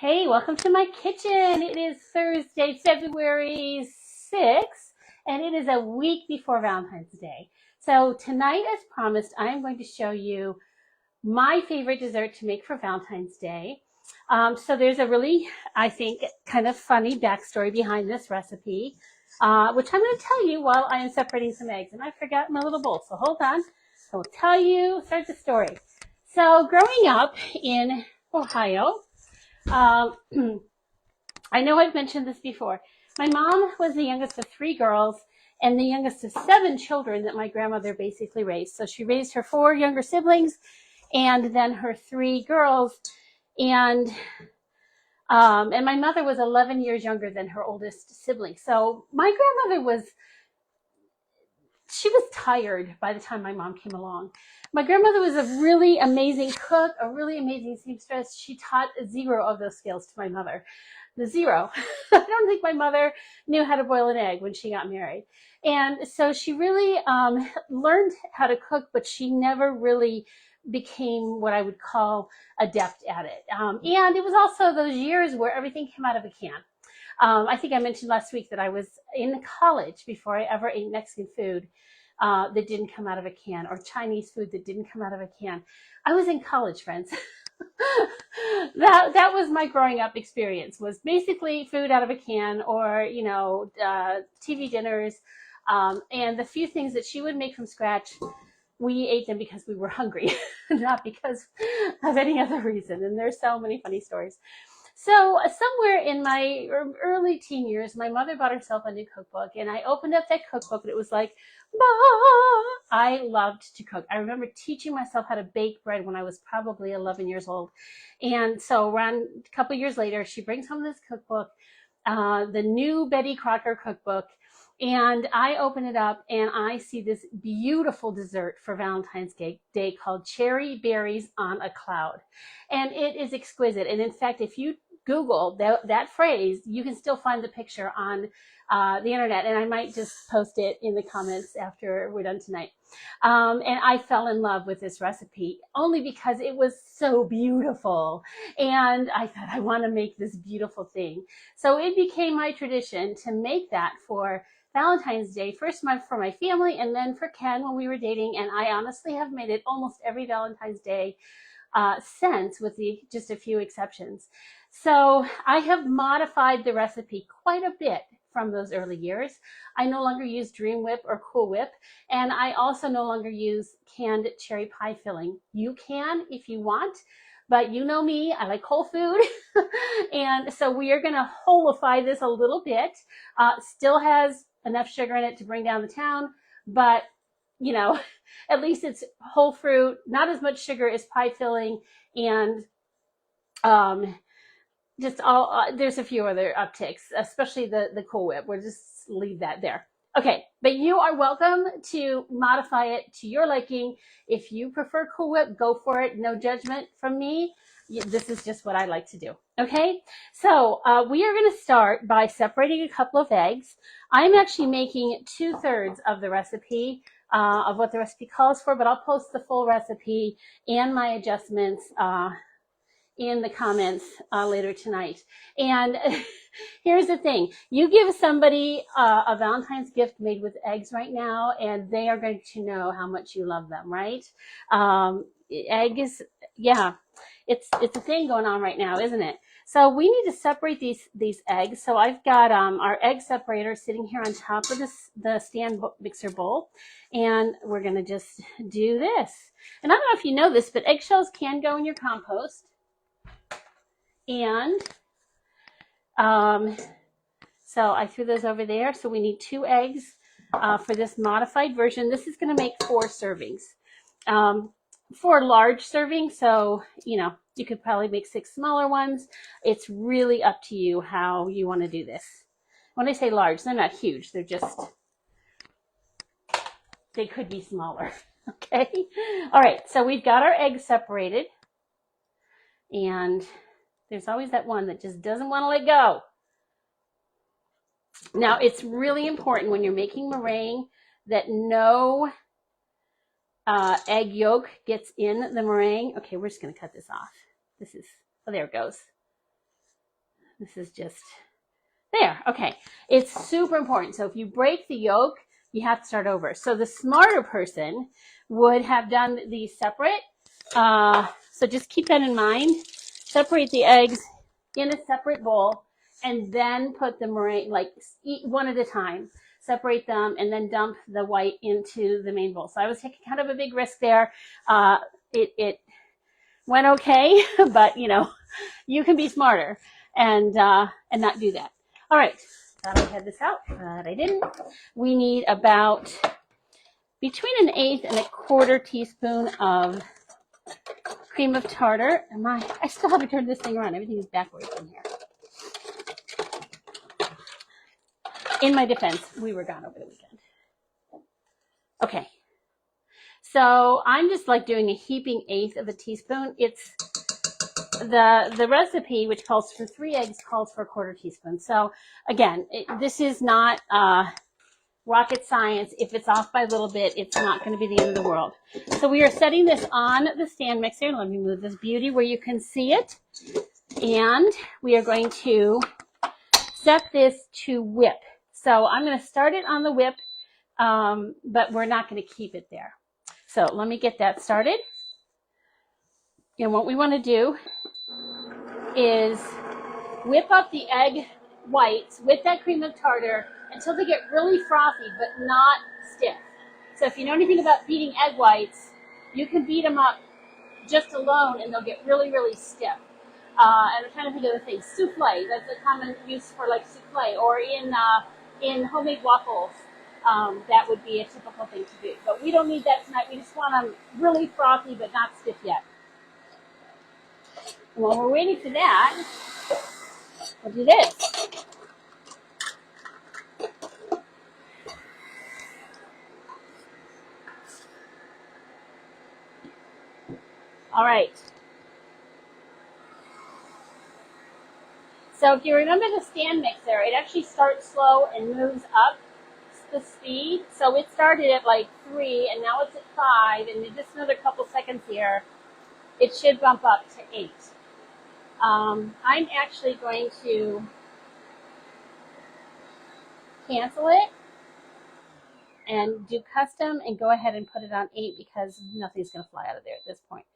Hey, welcome to my kitchen. It is Thursday, February 6th, and it is a week before Valentine's Day. So tonight, as promised, I am going to show you my favorite dessert to make for Valentine's Day. So there's a really, I think, kind of funny backstory behind this recipe, which I'm going to tell you while I am separating some eggs. And I forgot my little bowl, so hold on. I will tell you, start the story. So growing up in Ohio, um, I know I've mentioned this before. My mom was the youngest of three girls and the youngest of seven children that my grandmother basically raised. So she raised her four younger siblings and then her three girls. And my mother was 11 years younger than her oldest sibling. So my grandmother she was tired by the time my mom came along. My grandmother was a really amazing cook, a really amazing seamstress. She taught zero of those skills to my mother. The zero. I don't think my mother knew how to boil an egg when she got married. And so she really learned how to cook, but she never really became what I would call adept at it. And it was also those years where everything came out of a can. I think I mentioned last week that I was in college before I ever ate Mexican food that didn't come out of a can, or Chinese food that didn't come out of a can. I was in college, friends. that was my growing up experience, was basically food out of a can, or TV dinners, and the few things that she would make from scratch, we ate them because we were hungry, not because of any other reason. And there's so many funny stories. So somewhere in my early teen years, my mother bought herself a new cookbook, and I opened up that cookbook, and it was like, bah! I loved to cook. I remember teaching myself how to bake bread when I was probably 11 years old. And so around a couple years later, she brings home this cookbook, the new Betty Crocker cookbook, and I open it up and I see this beautiful dessert for Valentine's Day called cherry berries on a cloud. And it is exquisite. And in fact, if you Google that phrase, you can still find the picture on the internet. And I might just post it in the comments after we're done tonight. And I fell in love with this recipe only because it was so beautiful. And I thought, I want to make this beautiful thing. So it became my tradition to make that for Valentine's Day, first for my family and then for Ken when we were dating. And I honestly have made it almost every Valentine's Day since, with just a few exceptions. So I have modified the recipe quite a bit from those early years. I no longer use Dream Whip or Cool Whip, and I also no longer use canned cherry pie filling. You can if you want, but you know me, I like whole food. And so we are going to holify this a little bit. Still has enough sugar in it to bring down the town, but at least it's whole fruit, not as much sugar as pie filling, and just there's a few other upticks, especially the Cool Whip. We'll just leave that there. Okay, but you are welcome to modify it to your liking. If you prefer Cool Whip, go for it. No judgment from me. This is just what I like to do. Okay, so we are going to start by separating a couple of eggs. I'm actually making 2/3 of the recipe, of what the recipe calls for, but I'll post the full recipe and my adjustments in the comments later tonight. And here's the thing. You give somebody a Valentine's gift made with eggs right now, and they are going to know how much you love them, right? Eggs, yeah, it's a thing going on right now, isn't it? So we need to separate these eggs. So I've got our egg separator sitting here on top of the stand mixer bowl, and we're going to just do this. And I don't know if you know this, but eggshells can go in your compost. And so I threw those over there. So we need 2 eggs for this modified version. This is going to make 4 servings. 4 large servings, so you could probably make 6 smaller ones. It's really up to you how you want to do this. When I say large, they're not huge. They could be smaller. Okay. All right. So we've got our eggs separated, and there's always that one that just doesn't want to let go. Now, it's really important when you're making meringue that no egg yolk gets in the meringue. Okay, we're just going to cut this off. Oh, there it goes. This is just there. Okay. It's super important. So if you break the yolk, you have to start over. So the smarter person would have done these separate. So just keep that in mind. Separate the eggs in a separate bowl and then put the meringue, like eat one at a time. Separate them and then dump the white into the main bowl. So I was taking kind of a big risk there. It went okay, but you know, you can be smarter and not do that. All right, thought I had this out, but I didn't. We need about between an eighth and a quarter teaspoon of cream of tartar. I still haven't turned this thing around. Everything is backwards in here. In my defense, we were gone over the weekend. Okay. So I'm just like doing a heaping eighth of a teaspoon. It's the recipe, which calls for 3 eggs, calls for a quarter teaspoon. So again, this is not rocket science. If it's off by a little bit, it's not going to be the end of the world. So we are setting this on the stand mixer. Let me move this beauty where you can see it. And we are going to set this to whip. So I'm going to start it on the whip, but we're not going to keep it there. So let me get that started. And what we want to do is whip up the egg whites with that cream of tartar until they get really frothy, but not stiff. So if you know anything about beating egg whites, you can beat them up just alone and they'll get really, really stiff. And I'm trying to think of the things. Souffle, that's a common use for like souffle, or in homemade waffles. That would be a typical thing to do. But we don't need that tonight. We just want them really frothy, but not stiff yet. And while we're waiting for that, we'll do this. All right. So if you remember the stand mixer, it actually starts slow and moves up the speed. So it started at like 3 and now it's at 5, and in just another couple seconds here, it should bump up to 8. I'm actually going to cancel it and do custom and go ahead and put it on 8 because nothing's going to fly out of there at this point.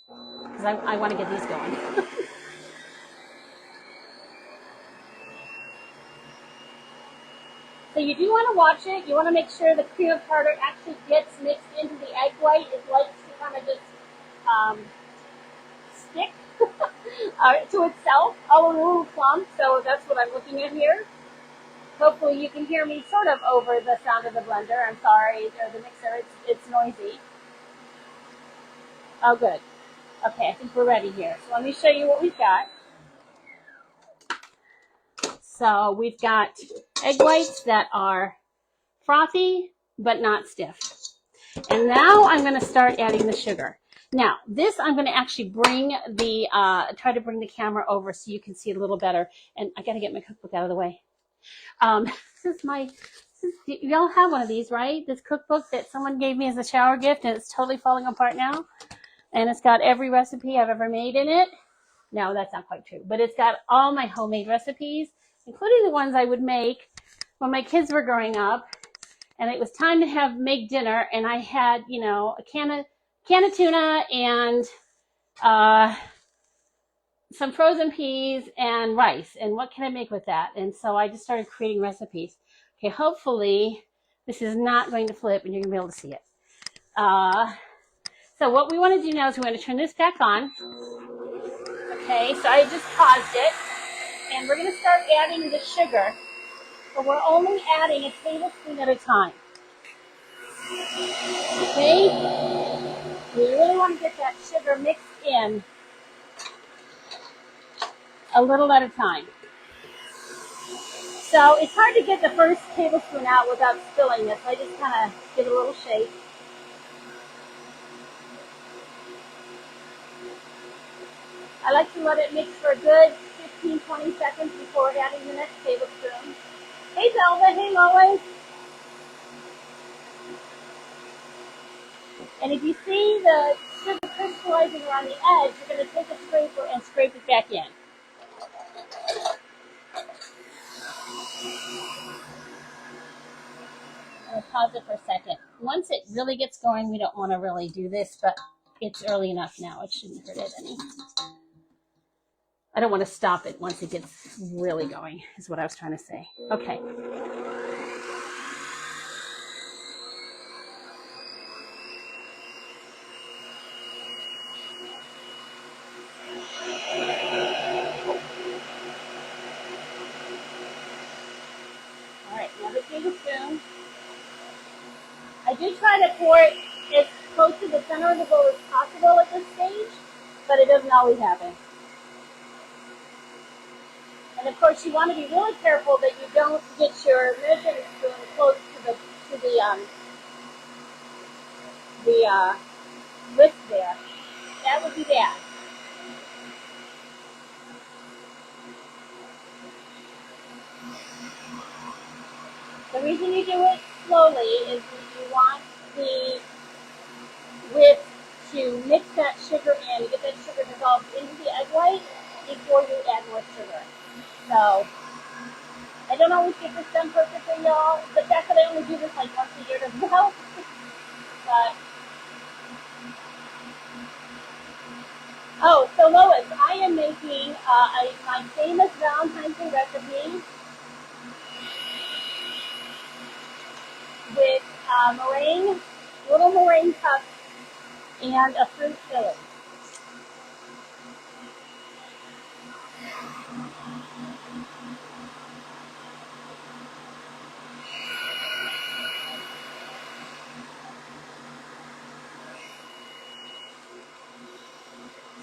Because I want to get these going. So you do want to watch it. You want to make sure the cream of tartar actually gets mixed into the egg white. It likes to kind of just stick to itself all in a little clump. So that's what I'm looking at here. Hopefully you can hear me sort of over the sound of the blender. I'm sorry, or the mixer, it's noisy. Oh, good. Okay, I think we're ready here. So let me show you what we've got. So we've got egg whites that are frothy, but not stiff. And now I'm going to start adding the sugar. Now, this I'm going to actually bring the, try to bring the camera over so you can see it a little better. And I got to get my cookbook out of the way. Y'all have one of these, right? This cookbook that someone gave me as a shower gift, and it's totally falling apart now. And it's got every recipe I've ever made in it. No, that's not quite true. But it's got all my homemade recipes, including the ones I would make when my kids were growing up. And it was time to make dinner, and I had, you know, a can of tuna and some frozen peas and rice. And what can I make with that? And so I just started creating recipes. Okay, hopefully this is not going to flip and you're going to be able to see it. So what we want to do now is we're going to turn this back on. Okay, so I just paused it. And we're going to start adding the sugar. But we're only adding a tablespoon at a time. Okay? We really want to get that sugar mixed in a little at a time. So it's hard to get the first tablespoon out without spilling this. I just kind of give it a little shake. I like to let it mix for a good 15-20 seconds before adding the next tablespoon. Hey Zelda, hey Lois. And if you see the sugar crystallizing around the edge, you're going to take a scraper and scrape it back in. pause it for a second. Once it really gets going, we don't want to really do this, but it's early enough now. It shouldn't hurt it any. I don't want to stop it once it gets really going, is what I was trying to say. Okay. All right, another tablespoon. I do try to pour it as close to the center of the bowl as possible at this stage, but it doesn't always happen. And of course, you want to be really careful that you don't get your measuring spoon close to the lip there. That would be bad. The reason you do it slowly is that you want the whisk to mix that sugar in, get that sugar dissolved into the egg white before you add more sugar. So, I don't always get this done perfectly, y'all. The fact that I only do this like once a year doesn't help. But, oh, so Lois, I am making my famous Valentine's Day recipe with meringue, little meringue cups, and a fruit filling.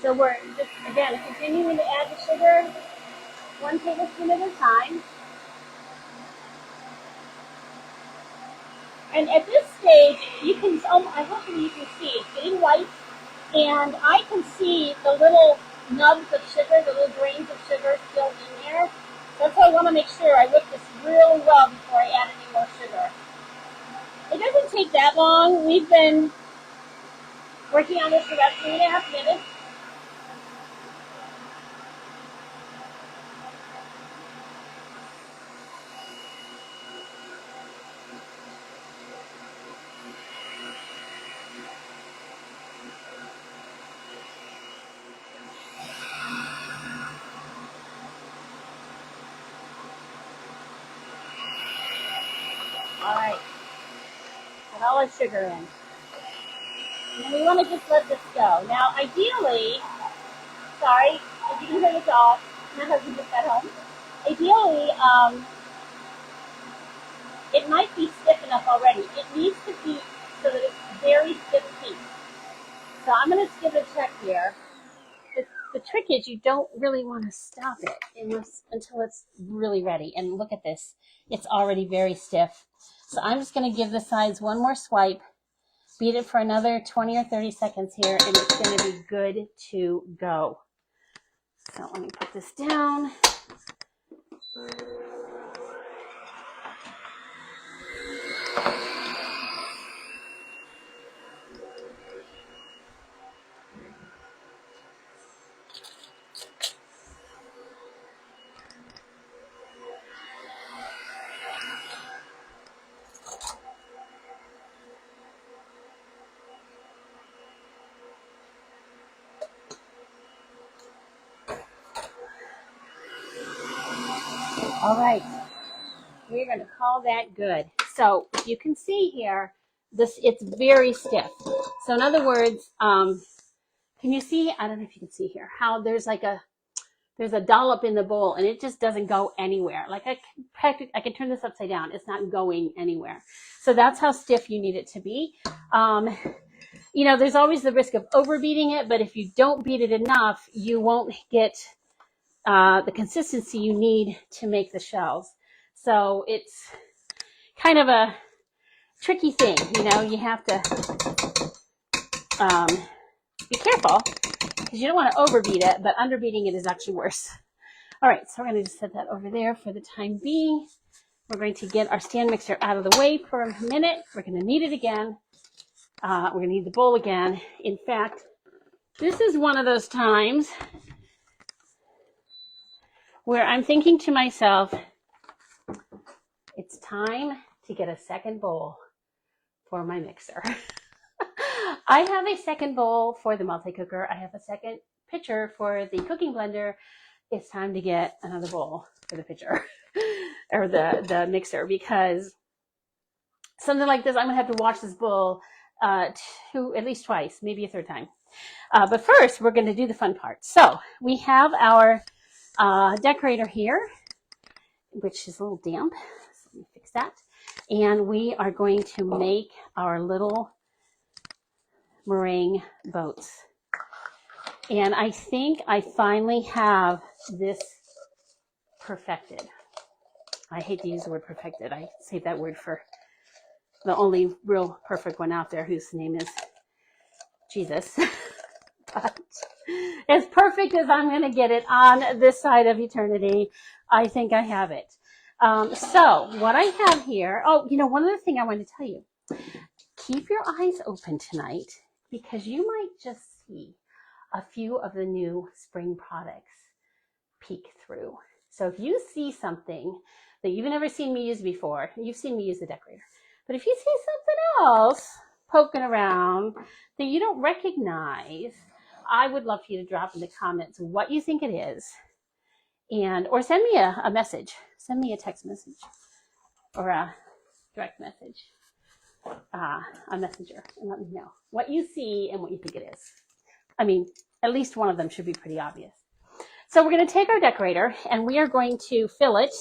So we're just, again, continuing to add the sugar 1 tablespoon at a time. And at this stage, you can, I hope you can see, it's getting white, and I can see the little nubs of sugar, the little grains of sugar still in there. That's why I want to make sure I whip this really well before I add any more sugar. It doesn't take that long. We've been working on this for about 3.5 minutes. All right, put all our sugar in. And then we want to just let this go. Now, ideally, sorry, if you can hear the dog, my husband just got home. Ideally, it might be stiff enough already. It needs to be so that it's very stiff piece. So I'm going to give it a check here. The trick is you don't really want to stop it until it's really ready. And look at this. It's already very stiff. So I'm just going to give the sides one more swipe, beat it for another 20 or 30 seconds here, and it's going to be good to go. So let me put this down. All right, we're going to call that good. So you can see here, it's very stiff. So in other words, can you see? I don't know if you can see here how there's a dollop in the bowl, and it just doesn't go anywhere. Like I can turn this upside down; it's not going anywhere. So that's how stiff you need it to be. You know, there's always the risk of overbeating it, but if you don't beat it enough, you won't get the consistency you need to make the shells. So it's kind of a tricky thing, you know. You have to be careful because you don't want to overbeat it, but underbeating it is actually worse. All right, so we're going to just set that over there for the time being. We're going to get our stand mixer out of the way for a minute. We're going to need it again. We're going to need the bowl again. In fact, this is one of those times where I'm thinking to myself, it's time to get a second bowl. for my mixer. I have a second bowl for the multi-cooker. I have a second pitcher for the cooking blender. It's time to get another bowl for the pitcher or the mixer, because something like this, I'm gonna have to wash this bowl at least twice, maybe a third time. But first, we're gonna do the fun part. So we have our decorator here, which is a little damp. So let me fix that. And we are going to make our little meringue boats. And I think I finally have this perfected. I hate to use the word perfected. I save that word for the only real perfect one out there, whose name is Jesus. But as perfect as I'm going to get it on this side of eternity, I think I have it. So what I have here, one other thing I want to tell you. Keep your eyes open tonight, because you might just see a few of the new spring products peek through. So if you see something that you've never seen me use before, you've seen me use the decorator, but if you see something else poking around that you don't recognize, I would love for you to drop in the comments what you think it is, or send me a message. Send me a text message or a direct message, a messenger, and let me know what you see and what you think it is. I mean, at least one of them should be pretty obvious. So we're going to take our decorator and we are going to fill it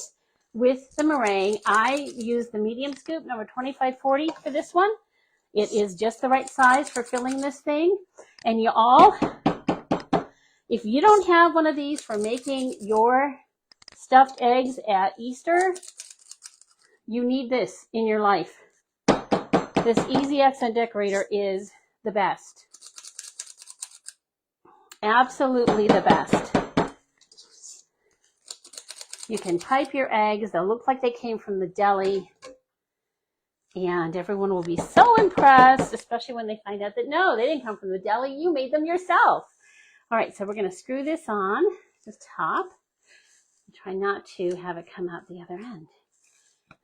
with the meringue. I use the medium scoop, number 2540 for this one. It is just the right size for filling this thing. And you all, if you don't have one of these for making your stuffed eggs at Easter, you need this in your life. This easy accent decorator is the best. Absolutely the best. You can type your eggs. They'll look like they came from the deli. And everyone will be so impressed, especially when they find out that, no, they didn't come from the deli. You made them yourself. All right, so we're going to screw this on the top. Try not to have it come out the other end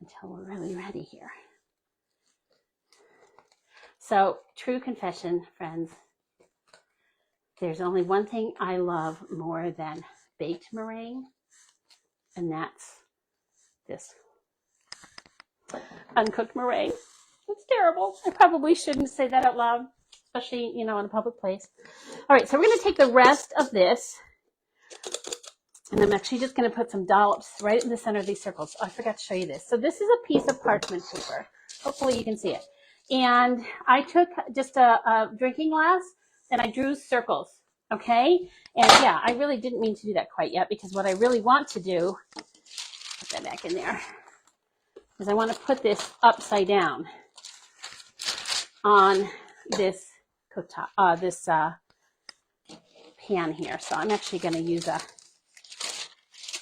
until we're really ready here. So, true confession, friends. There's only one thing I love more than baked meringue, and that's this uncooked meringue. It's terrible. I probably shouldn't say that out loud, especially, in a public place. All right, so we're going to take the rest of this, and I'm actually just going to put some dollops right in the center of these circles. Oh, I forgot to show you this. So this is a piece of parchment paper. Hopefully you can see it. And I took just a drinking glass and I drew circles, okay? And yeah, I really didn't mean to do that quite yet, because what I really want to do, put that back in there, is I want to put this upside down on this cooktop, this pan here. So I'm actually going to use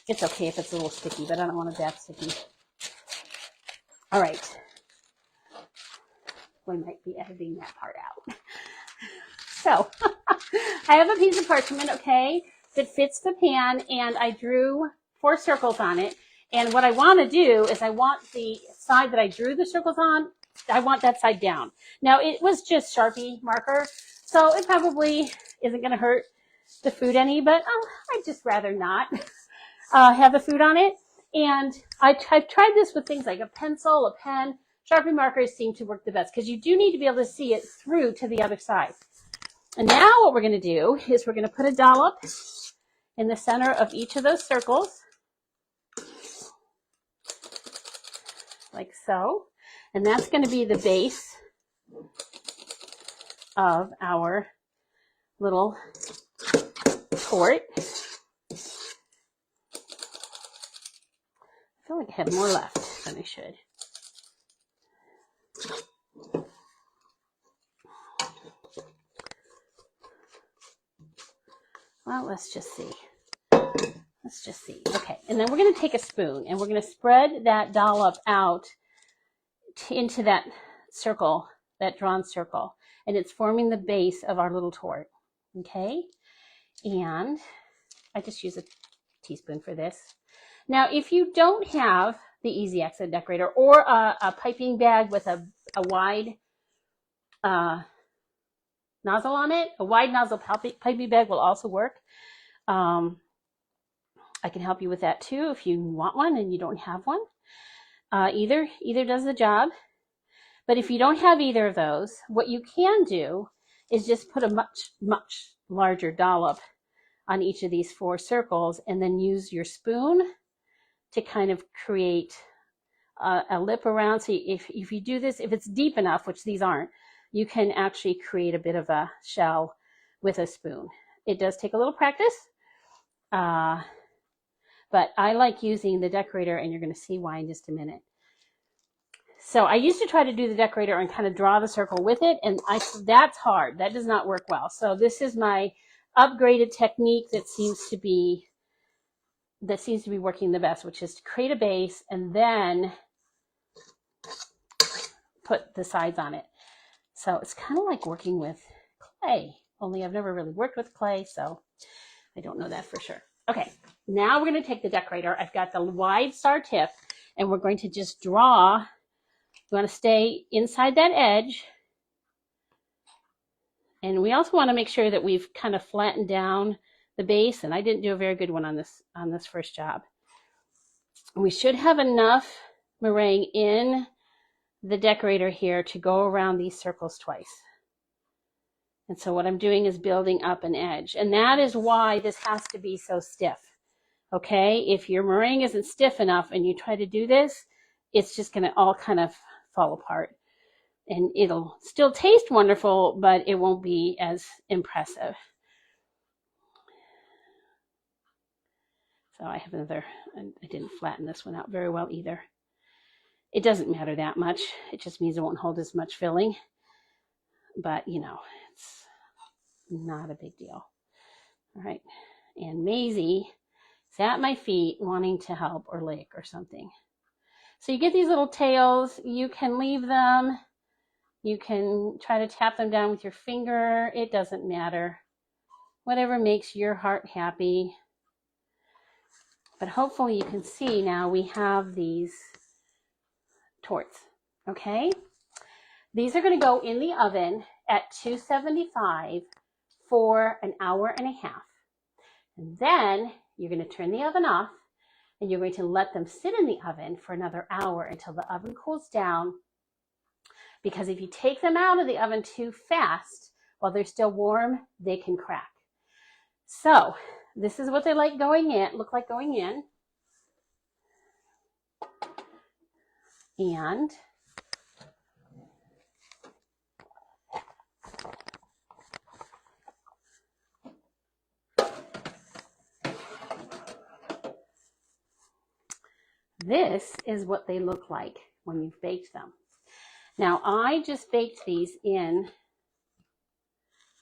it's okay if it's a little sticky, but I don't want it that sticky. All right. We might be editing that part out. So I have a piece of parchment, okay, that fits the pan, and I drew 4 circles on it. And what I want to do is I want the side that I drew the circles on, I want that side down. Now, it was just Sharpie marker, so it probably isn't going to hurt the food any, but I'd just rather not have the food on it. And I've tried this with things like a pencil, a pen. Sharpie markers seem to work the best, because you do need to be able to see it through to the other side. And now what we're going to do is we're going to put a dollop in the center of each of those circles, like so. And that's going to be the base of our little tort. I feel like I have more left than I should. Well, let's just see. Okay, and then we're going to take a spoon and we're going to spread that dollop out into that circle, that drawn circle. And it's forming the base of our little tort. Okay? And I just use a teaspoon for this. Now, if you don't have the Easy Accent Decorator or a piping bag with a wide nozzle on it. A wide nozzle piping bag will also work. I can help you with that too if you want one and you don't have one. Either does the job. But if you don't have either of those, what you can do is just put a much larger dollop on each of these 4 circles and then use your spoon to kind of create a lip around. So if you do this, if it's deep enough, which these aren't, you can actually create a bit of a shell with a spoon. It does take a little practice, but I like using the decorator, and you're going to see why in just a minute. So I used to try to do the decorator and kind of draw the circle with it, and that's hard. That does not work well. So this is my upgraded technique that seems to be working the best, which is to create a base and then put the sides on it. So it's kind of like working with clay, only I've never really worked with clay, so I don't know that for sure. Okay, now we're going to take the decorator. I've got the wide star tip, and we're going to just draw. You want to stay inside that edge. And we also want to make sure that we've kind of flattened down the base, and I didn't do a very good one on this first job. We should have enough meringue in the decorator here to go around these circles twice. And so what I'm doing is building up an edge, and that is why this has to be so stiff. Okay, if your meringue isn't stiff enough and you try to do this, it's just going to all kind of fall apart. And it'll still taste wonderful, but it won't be as impressive. So I have another, I didn't flatten this one out very well either. It doesn't matter that much. It just means it won't hold as much filling. But, you know, it's not a big deal. All right. And Maisie is at my feet wanting to help or lick or something. So you get these little tails. You can leave them. You can try to tap them down with your finger. It doesn't matter. Whatever makes your heart happy. But hopefully you can see now we have these torts. Okay? These are going to go in the oven at 275 for an hour and a half. And then you're going to turn the oven off, and you're going to let them sit in the oven for another hour until the oven cools down. Because if you take them out of the oven too fast while they're still warm, they can crack. So this is what they look like going in. And this is what they look like when you've baked them. Now, I just baked these in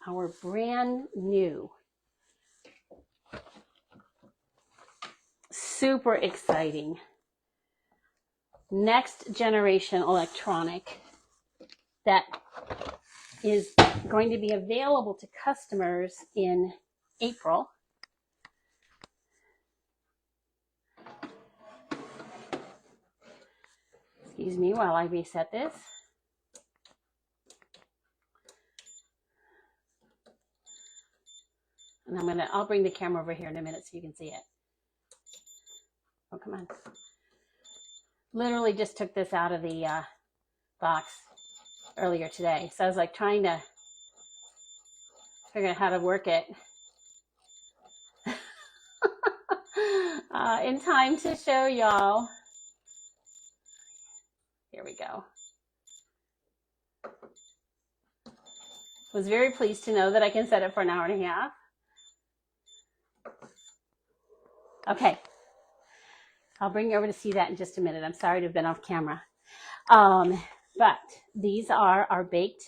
our brand new, super exciting, next generation electronic that is going to be available to customers in April. Excuse me while I reset this. And I'll bring the camera over here in a minute so you can see it. Oh, come on. Literally just took this out of the box earlier today. So I was like trying to figure out how to work it in time to show y'all. Here we go. Was very pleased to know that I can set it for an hour and a half. Okay, I'll bring you over to see that in just a minute. I'm sorry to have been off camera. But these are our baked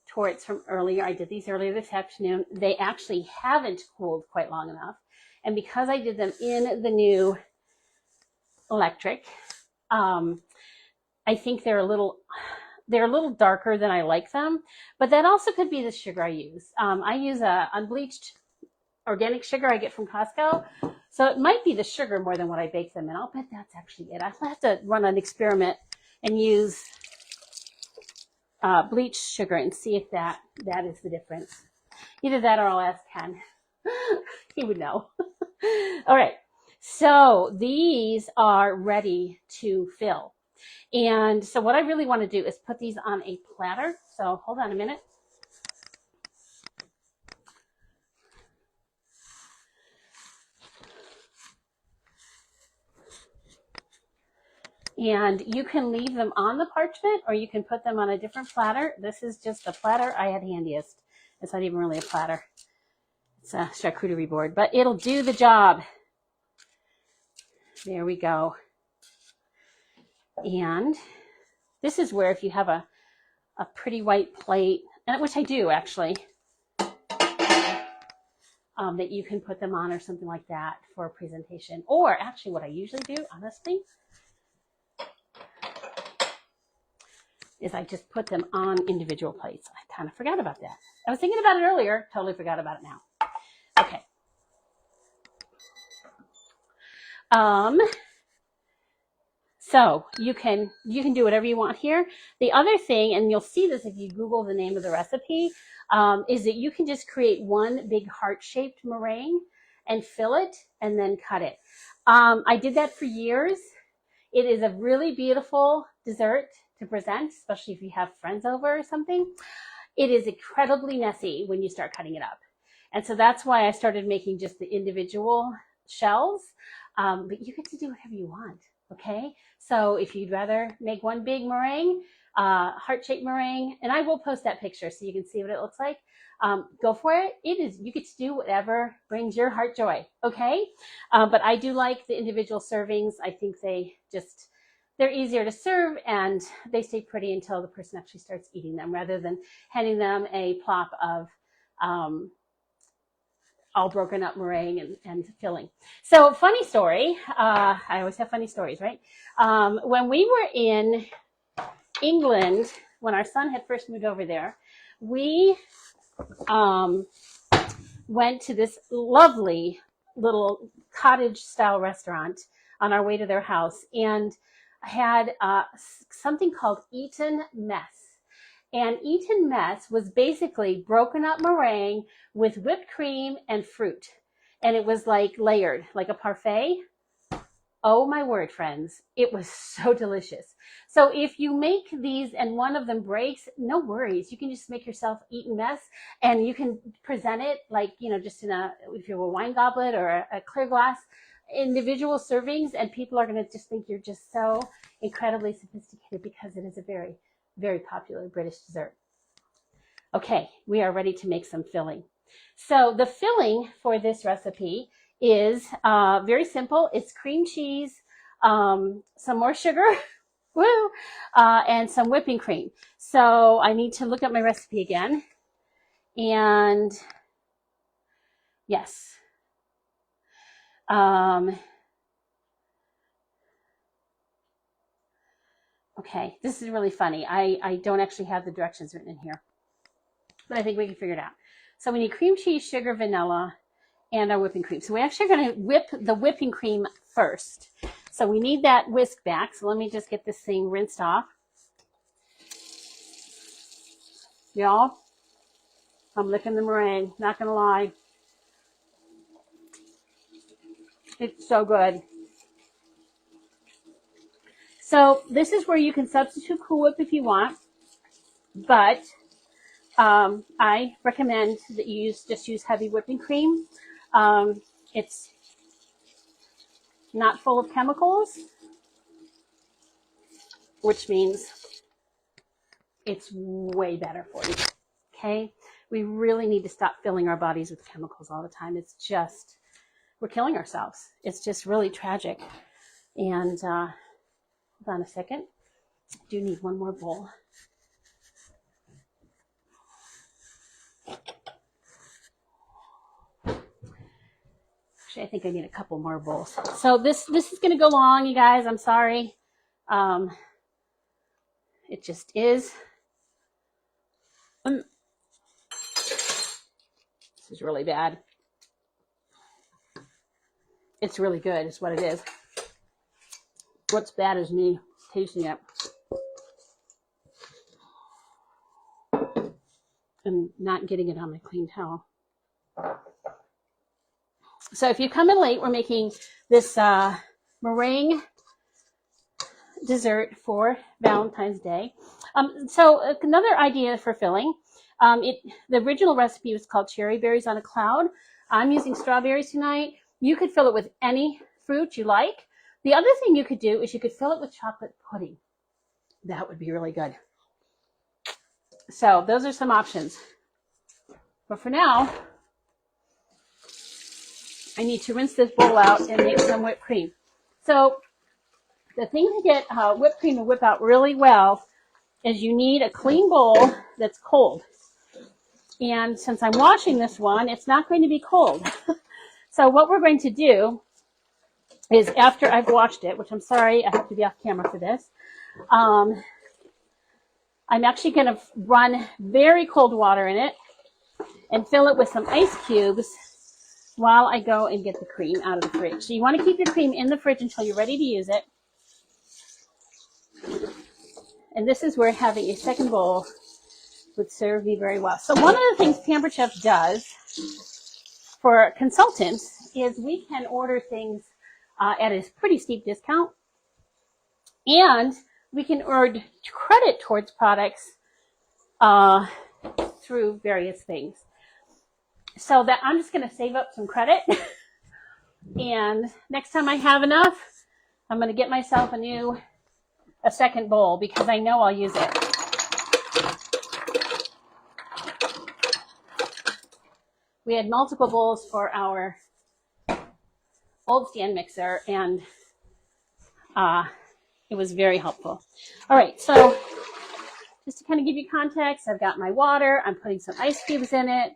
torts from earlier. I did these earlier this afternoon. They actually haven't cooled quite long enough. And because I did them in the new electric, I think they're a little darker than I like them. But that also could be the sugar I use. I use a unbleached organic sugar I get from Costco. So it might be the sugar more than what I bake them in. I'll bet that's actually it. I'll have to run an experiment and use bleached sugar and see if that is the difference. Either that or I'll ask Ken. He would know. All right. So these are ready to fill. And so what I really want to do is put these on a platter. So hold on a minute. And you can leave them on the parchment or you can put them on a different platter. This is just the platter I had handiest. It's not even really a platter. It's a charcuterie board, but it'll do the job. There we go. And this is where if you have a pretty white plate, and which I do actually, that you can put them on or something like that for a presentation. Or actually what I usually do, honestly, is I just put them on individual plates. I kind of forgot about that. I was thinking about it earlier, totally forgot about it now. Okay. So you can do whatever you want here. The other thing, and you'll see this if you Google the name of the recipe, is that you can just create one big heart-shaped meringue and fill it and then cut it. I did that for years. It is a really beautiful dessert to present, especially if you have friends over or something. It is incredibly messy when you start cutting it up. And so that's why I started making just the individual shells. But you get to do whatever you want, okay? So if you'd rather make one big meringue, heart-shaped meringue, and I will post that picture so you can see what it looks like. Go for it. You get to do whatever brings your heart joy, okay? But I do like the individual servings. I think they're easier to serve and they stay pretty until the person actually starts eating them rather than handing them a plop of all broken up meringue and filling. So funny story, I always have funny stories, right? When we were in England, when our son had first moved over there, we went to this lovely little cottage style restaurant on our way to their house and had something called Eton Mess. And Eton Mess was basically broken up meringue with whipped cream and fruit. And it was like layered, like a parfait. Oh my word, friends. It was so delicious. So if you make these and one of them breaks, no worries. You can just make yourself Eton Mess and you can present it like, just in if you have a wine goblet or a clear glass, individual servings, and people are going to just think you're just so incredibly sophisticated because it is a very, very popular British dessert. Okay, we are ready to make some filling. So the filling for this recipe is very simple. It's cream cheese, some more sugar, woo, and some whipping cream. So I need to look up my recipe again. And yes. Okay, this is really funny. I don't actually have the directions written in here, but I think we can figure it out. So we need cream cheese, sugar, vanilla, and our whipping cream. So we're actually going to whip the whipping cream first. So we need that whisk back. So let me just get this thing rinsed off. Y'all, I'm licking the meringue, not going to lie. It's so good. So this is where you can substitute Cool Whip if you want, but I recommend that you just use heavy whipping cream. It's not full of chemicals, which means it's way better for you, okay? We really need to stop filling our bodies with chemicals all the time. It's just, we're killing ourselves. It's just really tragic. And hold on a second. I do need one more bowl. Actually, I think I need a couple more bowls. So this is going to go long, you guys. I'm sorry. It just is. This is really bad. It's really good, is what it is. What's bad is me tasting it. I'm not getting it on my clean towel. So if you come in late, we're making this meringue dessert for Valentine's Day. So another idea for filling, the original recipe was called cherry berries on a cloud. I'm using strawberries tonight. You could fill it with any fruit you like. The other thing you could do is you could fill it with chocolate pudding. That would be really good. So those are some options. But for now, I need to rinse this bowl out and make some whipped cream. So the thing to get whipped cream to whip out really well is you need a clean bowl that's cold. And since I'm washing this one, it's not going to be cold. So what we're going to do is after I've washed it, which I'm sorry, I have to be off camera for this, I'm actually going to run very cold water in it and fill it with some ice cubes while I go and get the cream out of the fridge. So you want to keep your cream in the fridge until you're ready to use it. And this is where having a second bowl would serve me very well. So one of the things Pampered Chef does for consultants is we can order things at a pretty steep discount, and we can earn credit towards products through various things. So that I'm just going to save up some credit, and next time I have enough, I'm going to get myself a second bowl because I know I'll use it. We had multiple bowls for our old stand mixer, and it was very helpful. All right, so just to kind of give you context, I've got my water. I'm putting some ice cubes in it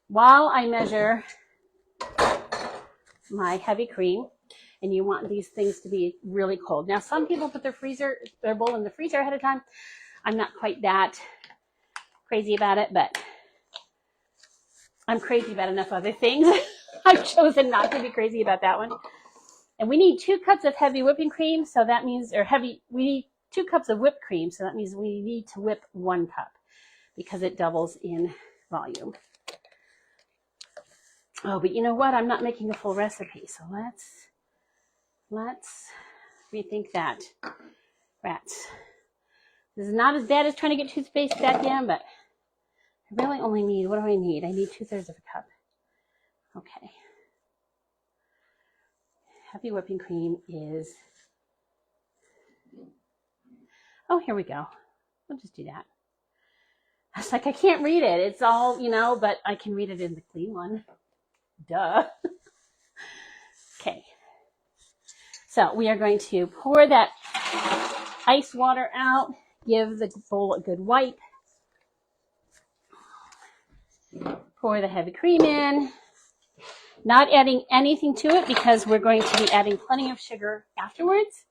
while I measure my heavy cream. And you want these things to be really cold. Now, some people put their bowl in the freezer ahead of time. I'm not quite that crazy about it, but I'm crazy about enough other things. I've chosen not to be crazy about that one. And we need 2 cups of heavy whipping cream, so that means, we need 2 cups of whipped cream, so that means we need to whip 1 cup because it doubles in volume. Oh, but you know what? I'm not making a full recipe, so let's rethink that. Rats. This is not as bad as trying to get toothpaste back in, but I really only need, what do I need? I need 2/3 of a cup. Okay. Heavy whipping cream is, oh, here we go. We'll just do that. I was like, I can't read it. It's all, but I can read it in the clean one. Duh. Okay. So we are going to pour that ice water out, give the bowl a good wipe, pour the heavy cream in, not adding anything to it because we're going to be adding plenty of sugar afterwards.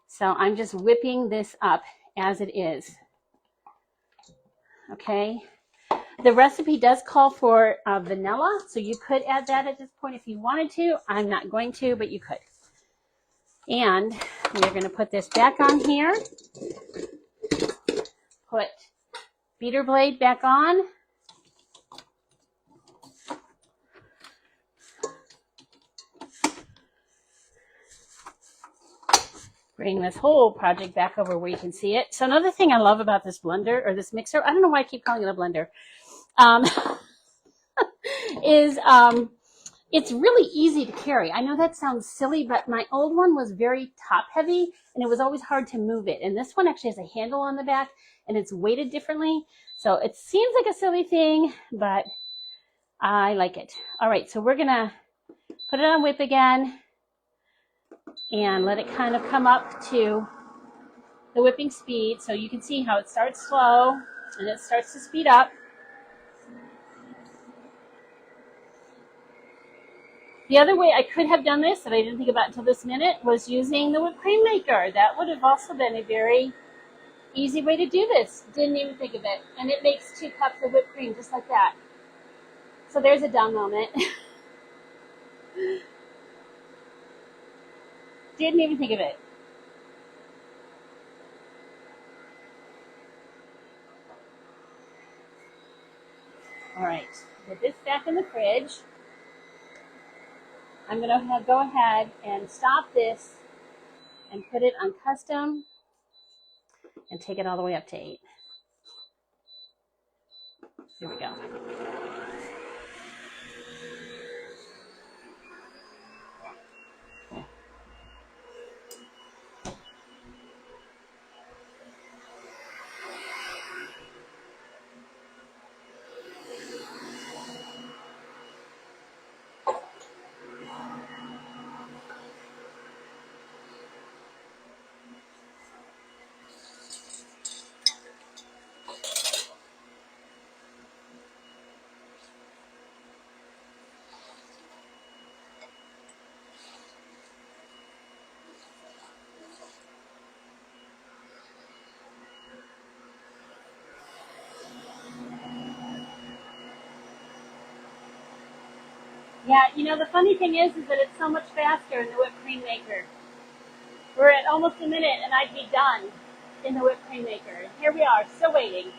So I'm just whipping this up as it is. Okay. The recipe does call for vanilla, so you could add that at this point if you wanted to. I'm not going to, but you could. And we're going to put this back on here. Put beater blade back on. Bring this whole project back over where you can see it. So another thing I love about this blender, or this mixer, I don't know why I keep calling it a blender, is it's really easy to carry. I know that sounds silly, but my old one was very top heavy and it was always hard to move it. And this one actually has a handle on the back and it's weighted differently. So it seems like a silly thing, but I like it. All right, so we're gonna put it on whip again and let it kind of come up to the whipping speed. So you can see how it starts slow and it starts to speed up. The other way I could have done this that I didn't think about until this minute was using the whipped cream maker. That would have also been a very easy way to do this. Didn't even think of it. And it makes 2 cups of whipped cream just like that. So there's a dumb moment. Didn't even think of it. All right, put this back in the fridge. I'm going to go ahead and stop this and put it on custom and take it all the way up to 8. Here we go. Yeah, you know, the funny thing is that it's so much faster in the whipped cream maker. We're at almost a minute and I'd be done in the whipped cream maker. And here we are, still waiting.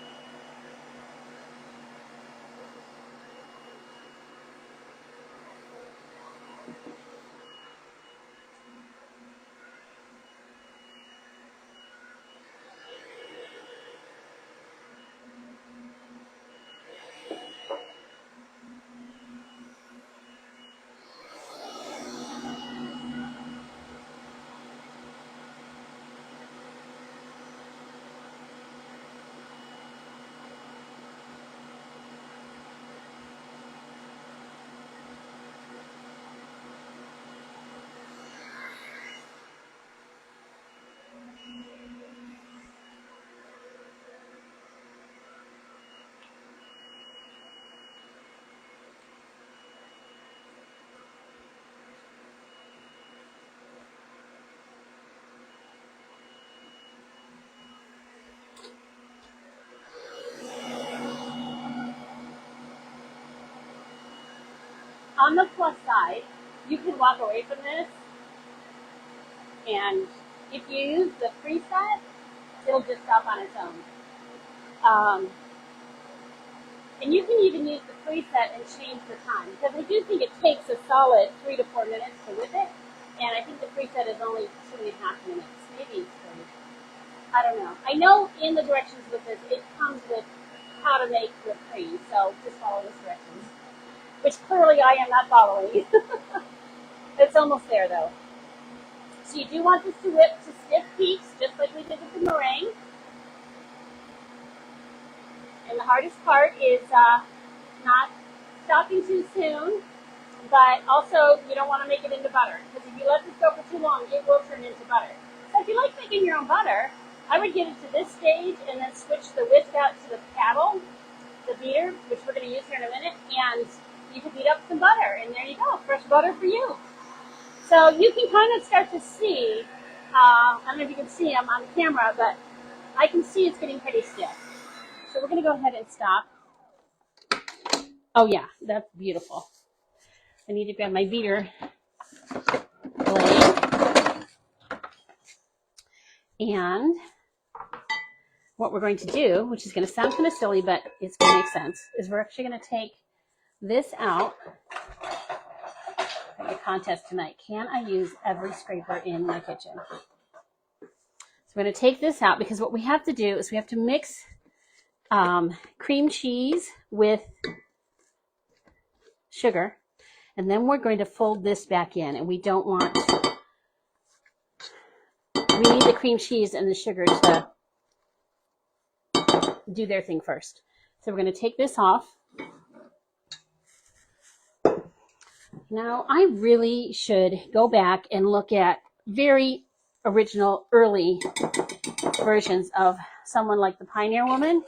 On the plus side, you can walk away from this, and if you use the preset, it'll just stop on its own. And you can even use the preset and change the time, because I do think it takes a solid 3 to 4 minutes to whip it, and I think the preset is only 2.5 minutes, maybe 3. I don't know. I know in the directions with this, it comes with how to make whipped cream, so just follow those directions, which clearly I am not following. It's almost there though. So you do want this to whip to stiff peaks, just like we did with the meringue. And the hardest part is not stopping too soon, but also you don't want to make it into butter, because if you let this go for too long, it will turn into butter. So if you like making your own butter, I would get it to this stage and then switch the whisk out to the paddle, the beater, which we're going to use here in a minute, and you can beat up some butter, and there you go, fresh butter for you. So you can kind of start to see, I don't know if you can see them on camera, but I can see it's getting pretty stiff. So we're going to go ahead and stop. Oh yeah, that's beautiful. I need to grab my beater blade. And what we're going to do, which is going to sound kind of silly, but it's going to make sense, is we're actually going to take this out. The contest tonight. Can I use every scraper in my kitchen? So we're going to take this out, because what we have to do is we have to mix cream cheese with sugar, and then we're going to fold this back in, and we don't want, we need the cream cheese and the sugar to do their thing first. So we're going to take this off. Now, I really should go back and look at very original, early versions of someone like the Pioneer Woman,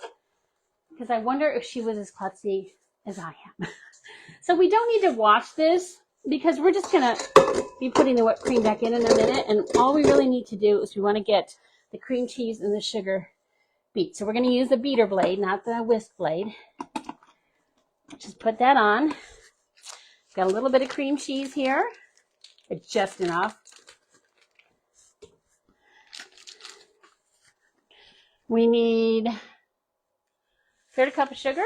because I wonder if she was as klutzy as I am. So we don't need to watch this, because we're just going to be putting the whipped cream back in a minute, and all we really need to do is we want to get the cream cheese and the sugar beat. So we're going to use the beater blade, not the whisk blade. Just put that on. Got a little bit of cream cheese here. It's just enough. We need a third cup of sugar.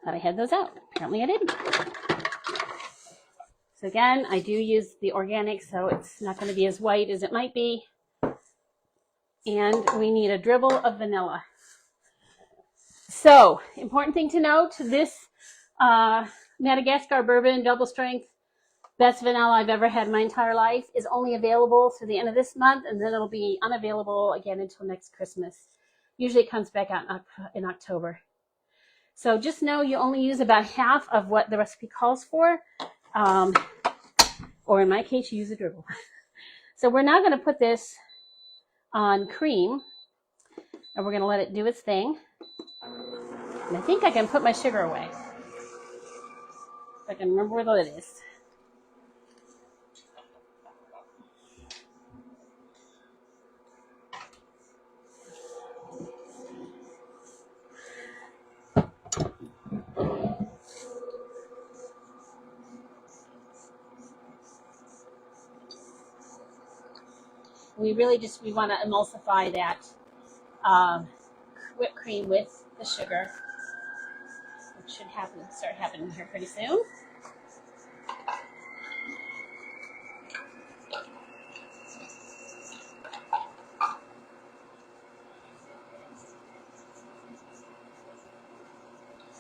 Thought I had those out. Apparently I didn't. So again, I do use the organic, so it's not going to be as white as it might be. And we need a dribble of vanilla. So, important thing to note, this Madagascar bourbon double strength, best vanilla I've ever had in my entire life, is only available through the end of this month, and then it'll be unavailable again until next Christmas. Usually it comes back out in October. So just know you only use about half of what the recipe calls for, or in my case, you use a dribble. So we're now going to put this on cream, and we're going to let it do its thing. And I think I can put my sugar away. If I can remember where the lid is. We want to emulsify that whipped cream with the sugar, which should start happening here pretty soon.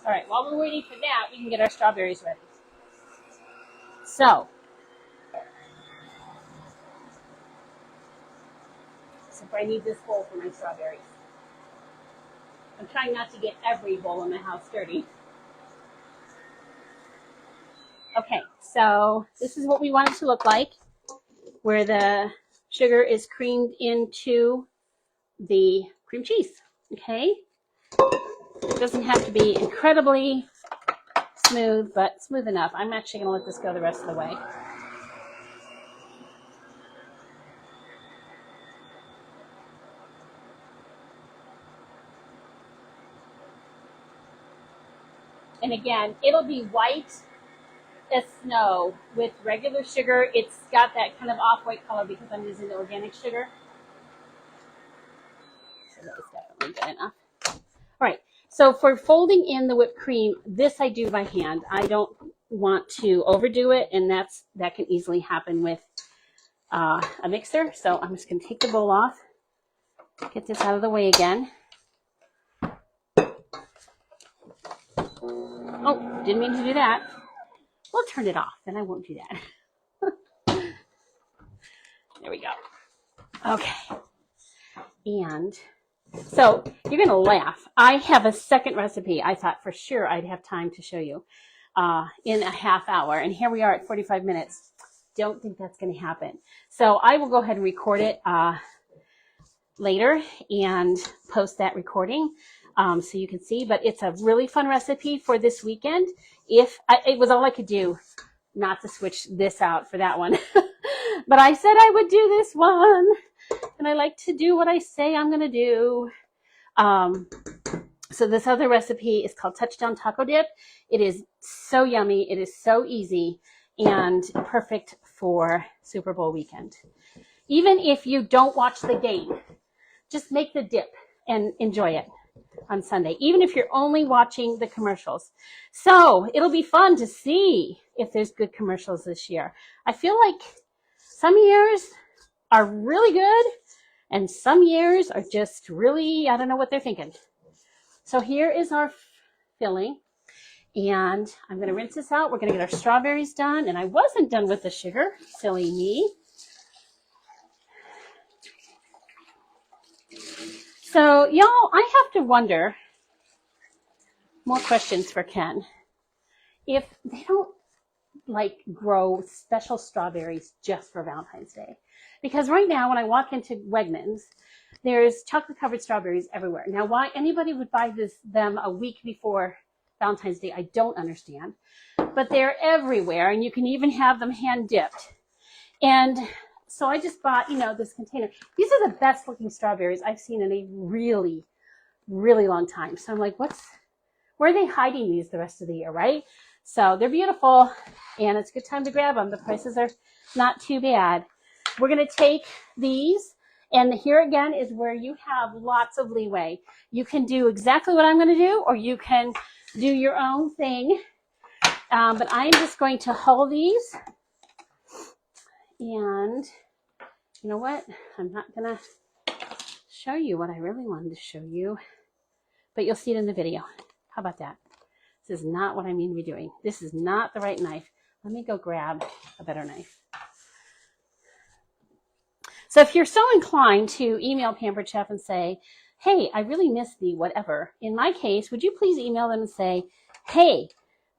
All right, while we're waiting for that, we can get our strawberries ready. So I need this bowl for my strawberries. I'm trying not to get every bowl in the house dirty. Okay, so this is what we want it to look like, where the sugar is creamed into the cream cheese, okay? It doesn't have to be incredibly smooth, but smooth enough. I'm actually going to let this go the rest of the way. And again, it'll be white as snow with regular sugar. It's got that kind of off-white color because I'm using the organic sugar. So that was definitely good enough. All right, so for folding in the whipped cream, this I do by hand. I don't want to overdo it, and that can easily happen with a mixer. So I'm just going to take the bowl off, get this out of the way again. Oh, didn't mean to do that. We'll turn it off, then I won't do that. There we go. Okay. And so you're going to laugh. I have a second recipe I thought for sure I'd have time to show you in a half hour. And here we are at 45 minutes. Don't think that's going to happen. So I will go ahead and record it later and post that recording. So you can see, but it's a really fun recipe for this weekend. It was all I could do not to switch this out for that one. But I said I would do this one, and I like to do what I say I'm going to do. So this other recipe is called Touchdown Taco Dip. It is so yummy. It is so easy and perfect for Super Bowl weekend. Even if you don't watch the game, just make the dip and enjoy it on Sunday, even if you're only watching the commercials. So it'll be fun to see if there's good commercials this year. I feel like some years are really good and some years are just really, I don't know what they're thinking. So here is our filling, and I'm going to rinse this out. We're going to get our strawberries done, and I wasn't done with the sugar. Silly me. So, y'all, I have to wonder, more questions for Ken, if they don't grow special strawberries just for Valentine's Day. Because right now, when I walk into Wegmans, there's chocolate covered strawberries everywhere. Now, why anybody would buy them a week before Valentine's Day, I don't understand. But they're everywhere, and you can even have them hand dipped. And so I just bought, this container. These are the best looking strawberries I've seen in a really, really long time. So I'm like, where are they hiding these the rest of the year, right? So they're beautiful, and it's a good time to grab them. The prices are not too bad. We're going to take these, and here again is where you have lots of leeway. You can do exactly what I'm going to do, or you can do your own thing. But I'm just going to hull these. And you know what? I'm not going to show you what I really wanted to show you. But you'll see it in the video. How about that? This is not what I mean to be doing. This is not the right knife. Let me go grab a better knife. So if you're so inclined to email Pampered Chef and say, hey, I really missed the whatever. In my case, would you please email them and say, hey,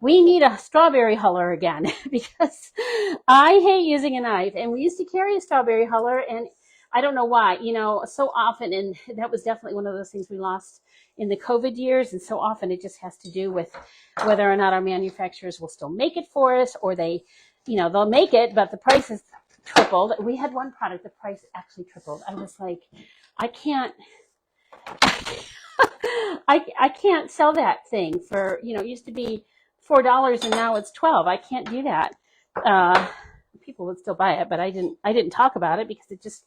we need a strawberry huller again, because I hate using a knife. And we used to carry a strawberry huller, and I don't know why, you know, so often, and that was definitely one of those things we lost in the COVID years. And so often it just has to do with whether or not our manufacturers will still make it for us, or they, you know, they'll make it, but the price is tripled. We had one product, the price actually tripled. I was like, I can't sell that thing for, you know, it used to be $4 and now it's $12. I can't do that. People would still buy it, but I didn't talk about it because it just,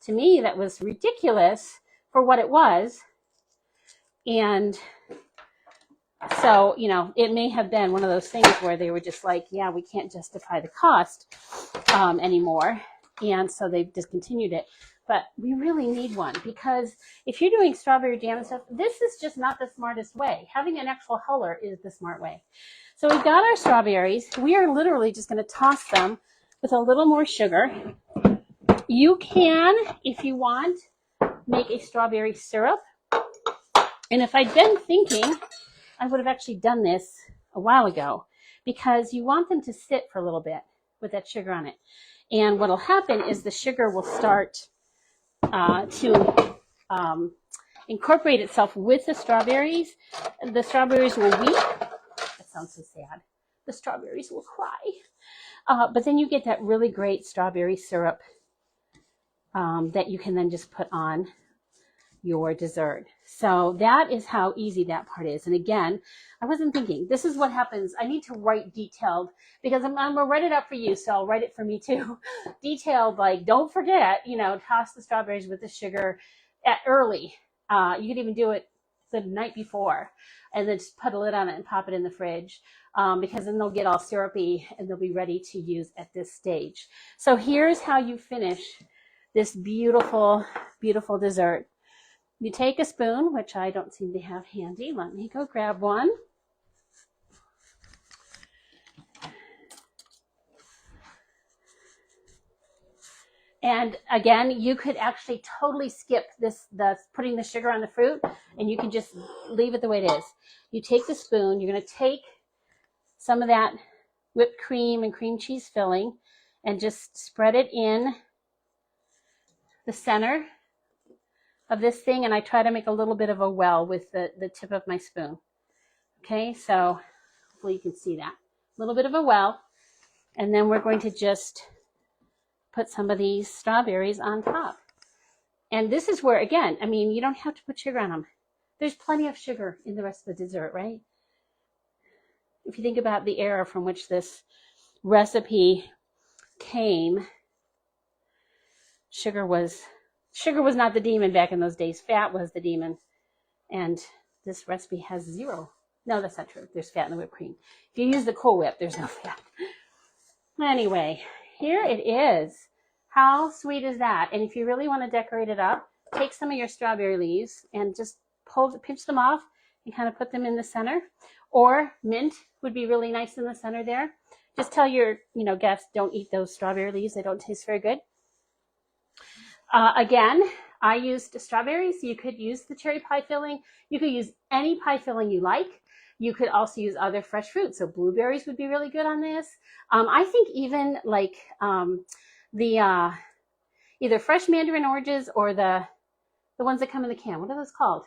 to me, that was ridiculous for what it was. And so, you know, it may have been one of those things where they were just like, yeah, we can't justify the cost anymore. And so they've discontinued it. But we really need one, because if you're doing strawberry jam and stuff, this is just not the smartest way. Having an actual huller is the smart way. So we've got our strawberries. We are literally just going to toss them with a little more sugar. You can, if you want, make a strawberry syrup. And if I'd been thinking, I would have actually done this a while ago, because you want them to sit for a little bit with that sugar on it. And what will happen is the sugar will start to incorporate itself with the strawberries. The strawberries will weep. That sounds so sad. The strawberries will cry. But then you get that really great strawberry syrup that you can then just put on your dessert. So that is how easy that part is. And again, I wasn't thinking, this is what happens. I need to write detailed, because I'm going to write it up for you, so I'll write it for me too. Detailed, like, don't forget, you know, toss the strawberries with the sugar early. You could even do it the night before, and then just put a lid on it and pop it in the fridge, because then they'll get all syrupy and they'll be ready to use at this stage. So here's how you finish this beautiful, beautiful dessert. You take a spoon, which I don't seem to have handy. Let me go grab one. And again, you could actually totally skip the putting the sugar on the fruit, and you can just leave it the way it is. You take the spoon, you're going to take some of that whipped cream and cream cheese filling and just spread it in the center of this thing, and I try to make a little bit of a well with the tip of my spoon. Okay, so hopefully you can see that. A little bit of a well, and then we're going to just put some of these strawberries on top. And this is where, again, I mean, you don't have to put sugar on them. There's plenty of sugar in the rest of the dessert, right? If you think about the era from which this recipe came, sugar was not the demon back in those days. Fat was the demon. And this recipe has zero. No, that's not true. There's fat in the whipped cream. If you use the Cool Whip, there's no fat. Anyway, here it is. How sweet is that? And if you really want to decorate it up, take some of your strawberry leaves and just pinch them off and kind of put them in the center. Or mint would be really nice in the center there. Just tell your guests, don't eat those strawberry leaves. They don't taste very good. Again, I used strawberries. You could use the cherry pie filling. You could use any pie filling you like. You could also use other fresh fruits. So blueberries would be really good on this. I think even like the either fresh mandarin oranges or the ones that come in the can. What are those called?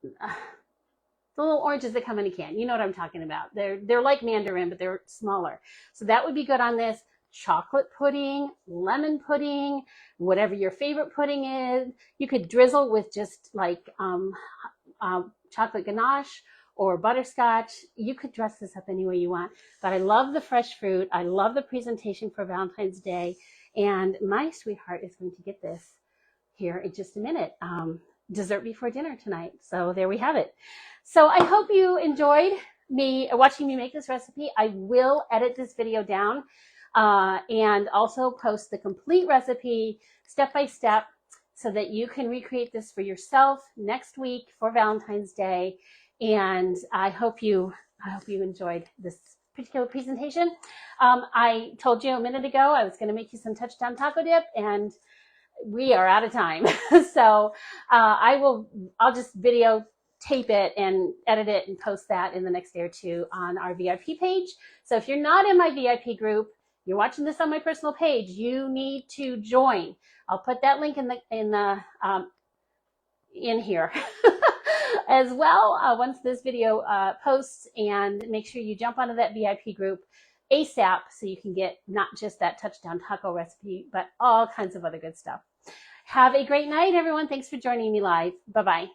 The little oranges that come in a can. You know what I'm talking about. They're like mandarin, but they're smaller. So that would be good on this. Chocolate pudding, lemon pudding, whatever your favorite pudding is. You could drizzle with just like chocolate ganache or butterscotch. You could dress this up any way you want. But I love the fresh fruit. I love the presentation for Valentine's Day. And my sweetheart is going to get this here in just a minute. dessert before dinner tonight. So there we have it. So I hope you enjoyed watching me make this recipe. I will edit this video down and also post the complete recipe step by step so that you can recreate this for yourself next week for Valentine's Day. And I hope you enjoyed this particular presentation. I told you a minute ago I was going to make you some touchdown taco dip, and we are out of time. So I'll just videotape it and edit it and post that in the next day or two on our VIP page. So if you're not in my VIP group, you're watching this on my personal page, you need to join. I'll put that link in here as well once this video posts, and make sure you jump onto that VIP group ASAP so you can get not just that touchdown taco recipe, but all kinds of other good stuff. Have a great night, everyone. Thanks for joining me live. Bye-bye.